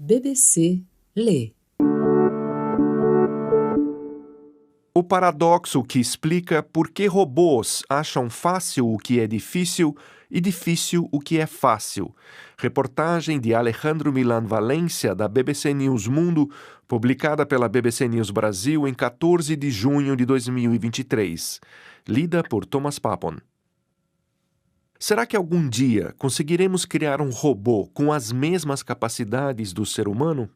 BBC lê. O paradoxo que explica por que robôs acham fácil o que é difícil e difícil o que é fácil. Reportagem de Alejandro Milan Valência, da BBC News Mundo, publicada pela BBC News Brasil em 14 de junho de 2023. Lida por Thomas Papon. Será que algum dia conseguiremos criar um robô com as mesmas capacidades do ser humano?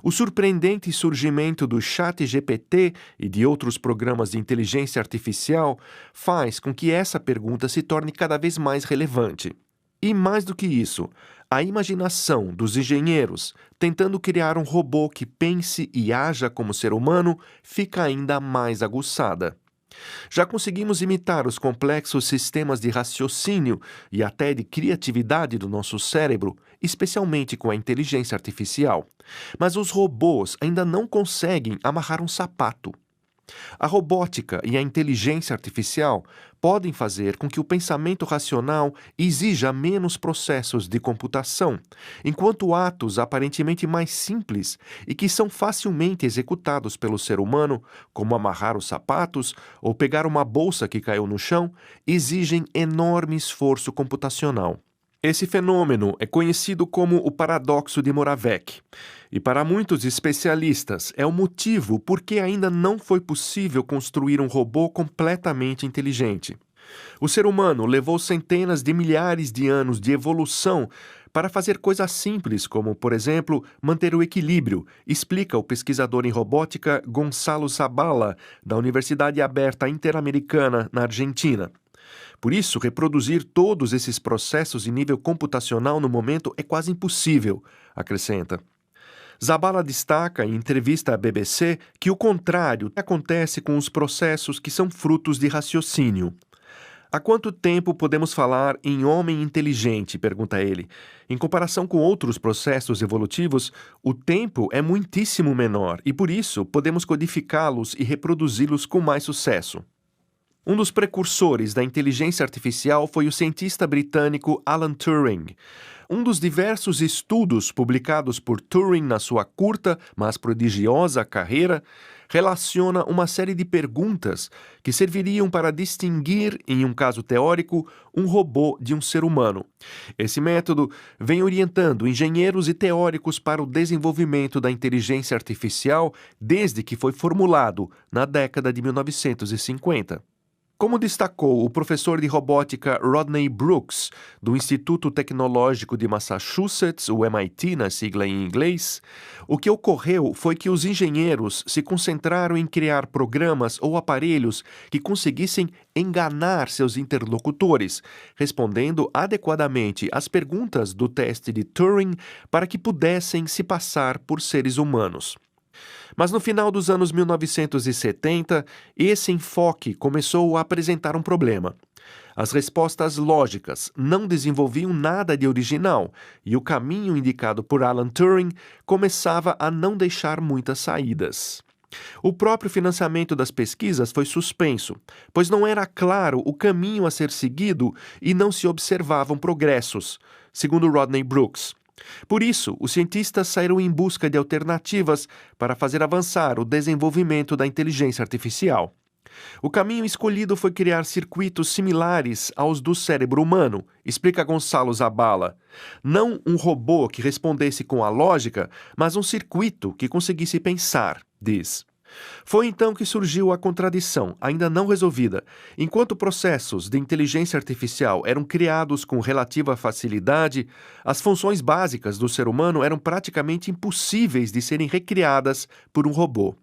O surpreendente surgimento do ChatGPT e de outros programas de inteligência artificial faz com que essa pergunta se torne cada vez mais relevante. E mais do que isso, a imaginação dos engenheiros tentando criar um robô que pense e haja como ser humano fica ainda mais aguçada. Já conseguimos imitar os complexos sistemas de raciocínio e até de criatividade do nosso cérebro, especialmente com a inteligência artificial. Mas os robôs ainda não conseguem amarrar um sapato. A robótica e a inteligência artificial podem fazer com que o pensamento racional exija menos processos de computação, enquanto atos aparentemente mais simples e que são facilmente executados pelo ser humano, como amarrar os sapatos ou pegar uma bolsa que caiu no chão, exigem enorme esforço computacional. Esse fenômeno é conhecido como o paradoxo de Moravec, e para muitos especialistas é o motivo por que ainda não foi possível construir um robô completamente inteligente. O ser humano levou centenas de milhares de anos de evolução para fazer coisas simples, como, por exemplo, manter o equilíbrio, explica o pesquisador em robótica Gonçalo Zabala, da Universidade Aberta Interamericana, na Argentina. Por isso, reproduzir todos esses processos em nível computacional no momento é quase impossível, acrescenta. Zabala destaca em entrevista à BBC que o contrário acontece com os processos que são frutos de raciocínio. Há quanto tempo podemos falar em homem inteligente? Pergunta ele. Em comparação com outros processos evolutivos, o tempo é muitíssimo menor e, por isso, podemos codificá-los e reproduzi-los com mais sucesso. Um dos precursores da inteligência artificial foi o cientista britânico Alan Turing. Um dos diversos estudos publicados por Turing na sua curta, mas prodigiosa carreira, relaciona uma série de perguntas que serviriam para distinguir, em um caso teórico, um robô de um ser humano. Esse método vem orientando engenheiros e teóricos para o desenvolvimento da inteligência artificial desde que foi formulado na década de 1950. Como destacou o professor de robótica Rodney Brooks, do Instituto Tecnológico de Massachusetts, o MIT na sigla em inglês, o que ocorreu foi que os engenheiros se concentraram em criar programas ou aparelhos que conseguissem enganar seus interlocutores, respondendo adequadamente às perguntas do teste de Turing para que pudessem se passar por seres humanos. Mas no final dos anos 1970, esse enfoque começou a apresentar um problema. As respostas lógicas não desenvolviam nada de original e o caminho indicado por Alan Turing começava a não deixar muitas saídas. O próprio financiamento das pesquisas foi suspenso, pois não era claro o caminho a ser seguido e não se observavam progressos, segundo Rodney Brooks. Por isso, os cientistas saíram em busca de alternativas para fazer avançar o desenvolvimento da inteligência artificial. O caminho escolhido foi criar circuitos similares aos do cérebro humano, explica Gonçalo Zabala. Não um robô que respondesse com a lógica, mas um circuito que conseguisse pensar, diz. Foi então que surgiu a contradição, ainda não resolvida. Enquanto processos de inteligência artificial eram criados com relativa facilidade, as funções básicas do ser humano eram praticamente impossíveis de serem recriadas por um robô.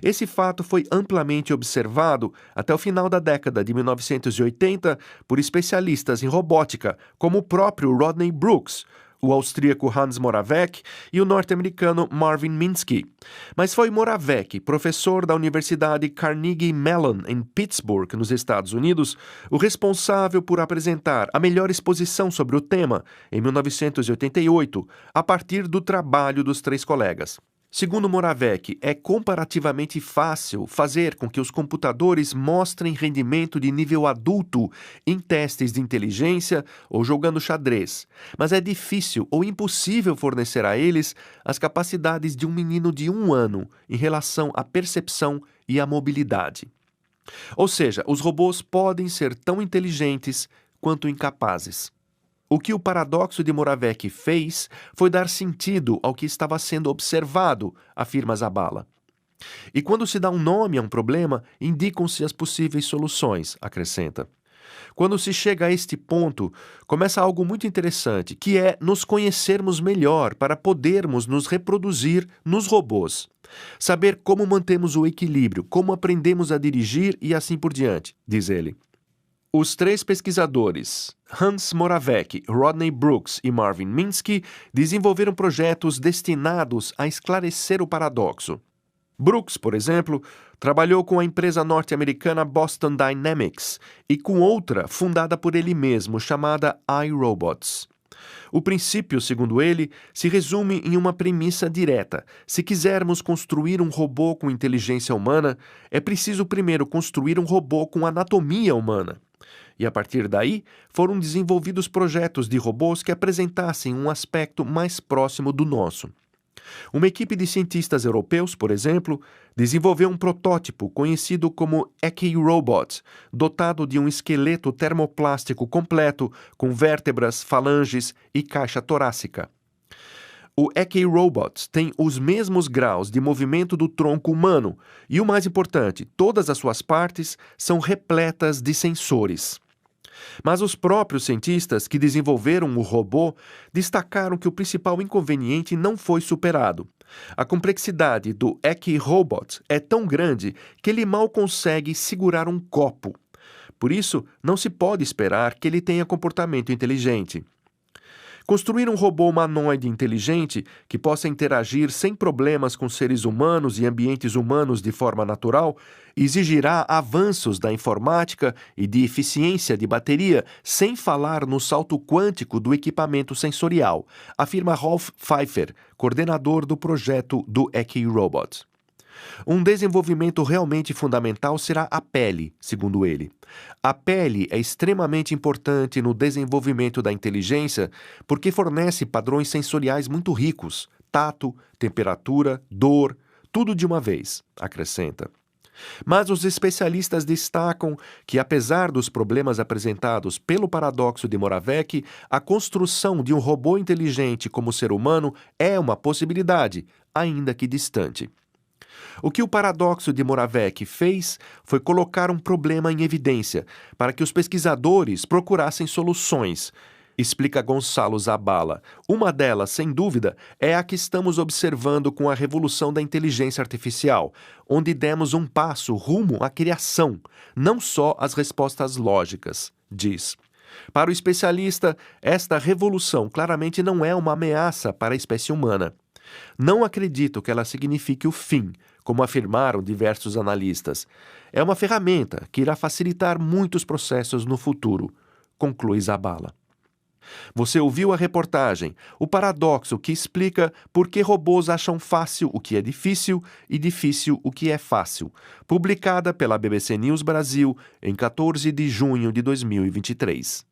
Esse fato foi amplamente observado até o final da década de 1980 por especialistas em robótica, como o próprio Rodney Brooks, o austríaco Hans Moravec e o norte-americano Marvin Minsky. Mas foi Moravec, professor da Universidade Carnegie Mellon, em Pittsburgh, nos Estados Unidos, o responsável por apresentar a melhor exposição sobre o tema, em 1988, a partir do trabalho dos três colegas. Segundo Moravec, é comparativamente fácil fazer com que os computadores mostrem rendimento de nível adulto em testes de inteligência ou jogando xadrez, mas é difícil ou impossível fornecer a eles as capacidades de um menino de 1 ano em relação à percepção e à mobilidade. Ou seja, os robôs podem ser tão inteligentes quanto incapazes. O que o paradoxo de Moravec fez foi dar sentido ao que estava sendo observado, afirma Zabala. E quando se dá um nome a um problema, indicam-se as possíveis soluções, acrescenta. Quando se chega a este ponto, começa algo muito interessante, que é nos conhecermos melhor para podermos nos reproduzir nos robôs. Saber como mantemos o equilíbrio, como aprendemos a dirigir e assim por diante, diz ele. Os 3 pesquisadores, Hans Moravec, Rodney Brooks e Marvin Minsky, desenvolveram projetos destinados a esclarecer o paradoxo. Brooks, por exemplo, trabalhou com a empresa norte-americana Boston Dynamics e com outra fundada por ele mesmo, chamada iRobots. O princípio, segundo ele, se resume em uma premissa direta. Se quisermos construir um robô com inteligência humana, é preciso primeiro construir um robô com anatomia humana. E a partir daí, foram desenvolvidos projetos de robôs que apresentassem um aspecto mais próximo do nosso. Uma equipe de cientistas europeus, por exemplo, desenvolveu um protótipo conhecido como EquiRobot, dotado de um esqueleto termoplástico completo com vértebras, falanges e caixa torácica. O EquiRobot tem os mesmos graus de movimento do tronco humano e, o mais importante, todas as suas partes são repletas de sensores. Mas os próprios cientistas que desenvolveram o robô destacaram que o principal inconveniente não foi superado. A complexidade do EquiRobot é tão grande que ele mal consegue segurar um copo. Por isso, não se pode esperar que ele tenha comportamento inteligente. Construir um robô humanoide inteligente que possa interagir sem problemas com seres humanos e ambientes humanos de forma natural exigirá avanços da informática e de eficiência de bateria, sem falar no salto quântico do equipamento sensorial, afirma Rolf Pfeiffer, coordenador do projeto do EquiRobot. Um desenvolvimento realmente fundamental será a pele, segundo ele. A pele é extremamente importante no desenvolvimento da inteligência porque fornece padrões sensoriais muito ricos, tato, temperatura, dor, tudo de uma vez, acrescenta. Mas os especialistas destacam que, apesar dos problemas apresentados pelo paradoxo de Moravec, a construção de um robô inteligente como ser humano é uma possibilidade, ainda que distante. O que o paradoxo de Moravec fez foi colocar um problema em evidência para que os pesquisadores procurassem soluções, explica Gonçalo Zabala. Uma delas, sem dúvida, é a que estamos observando com a revolução da inteligência artificial, onde demos um passo rumo à criação, não só às respostas lógicas, diz. Para o especialista, esta revolução claramente não é uma ameaça para a espécie humana. Não acredito que ela signifique o fim, como afirmaram diversos analistas. É uma ferramenta que irá facilitar muitos processos no futuro, conclui Zabala. Você ouviu a reportagem, o paradoxo que explica por que robôs acham fácil o que é difícil e difícil o que é fácil, publicada pela BBC News Brasil em 14 de junho de 2023.